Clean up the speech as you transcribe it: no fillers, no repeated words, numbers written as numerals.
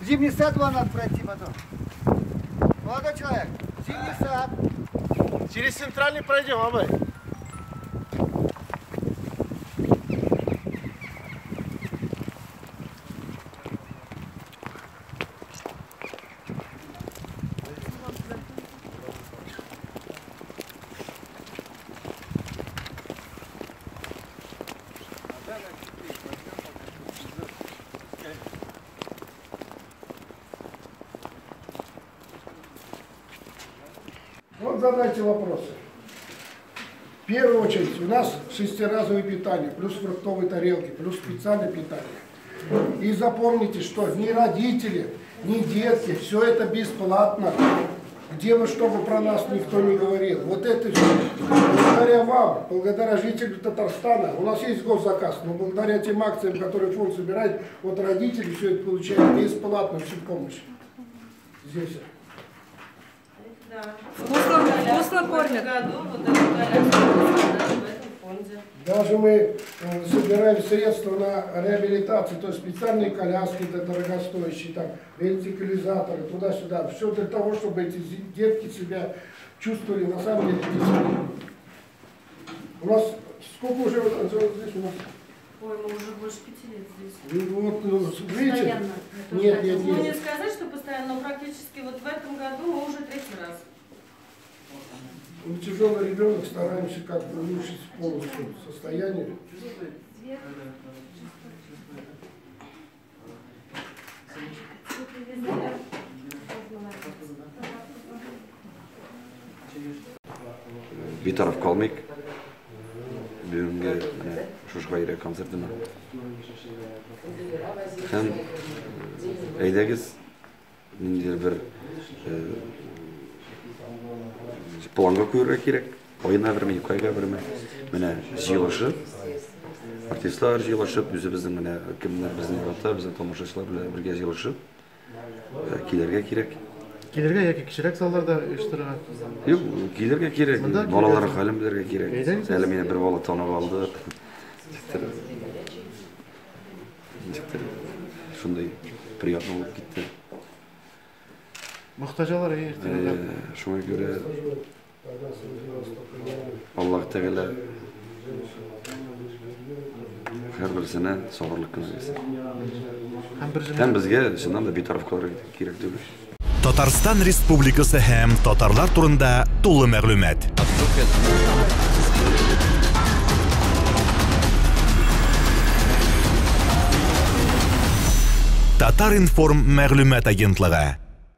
Зимний сад вам надо пройти потом. Молодой человек, зимний сад. Через центральный пройдем, Абай. Вот задайте вопросы. В первую очередь у нас шестиразовое питание, плюс фруктовые тарелки, плюс специальное питание. И запомните, что ни родители, ни детки, все это бесплатно. Где бы, что бы про нас никто не говорил. Вот это все. Благодаря вам, благодаря жителям Татарстана, у нас есть госзаказ, но благодаря тем акциям, которые фонд собирает, вот родители все это получают бесплатно, всю помощь. Здесь. Вкусно кормят. Даже мы собираем средства на реабилитацию, то есть специальные коляски дорогостоящие, там, вентилизаторы, туда-сюда. Все для того, чтобы эти детки себя чувствовали на самом деле безопасно. У нас сколько уже здесь у нас? Ой, мы уже больше 5 лет здесь. Вот, видите? Постоянно. Нет. Ну, не сказать, что постоянно, но практически вот в этом году мы уже 3-й раз. Тяжелый ребенок, стараемся как-то улучшить полностью состояние. Битаров Калмик. Бүгінгі Шошқайра концертіні. Һәм әйдәгіз менде бір планға көрге керек. Ойына бірме, көйге бірме. Менә жиылышып, артистлар жиылышып, үзебезнең менә кемнәр безне ярата, безнең тамашачылар белән бергә жиылышып килергә кирәк. Келерге яки кичерәк залларда оештырырга? Юк, килергә кирәк. Балалар хәлен белергә кирәк. Әле мине бер бала танып алды. Шундай приятно булып китте. Мохтаҗалар әйтте. Шуңа görə Аллаһ Тәгалә һәрберсенә сабырлык кына бирсен. Һәм безгә чыннан да битарафкалар кирәк түгел. Татарстан Республикасы һәм татарлар турында тулы мәгълүмат. Татар информ мәгълүмат агентлыгы.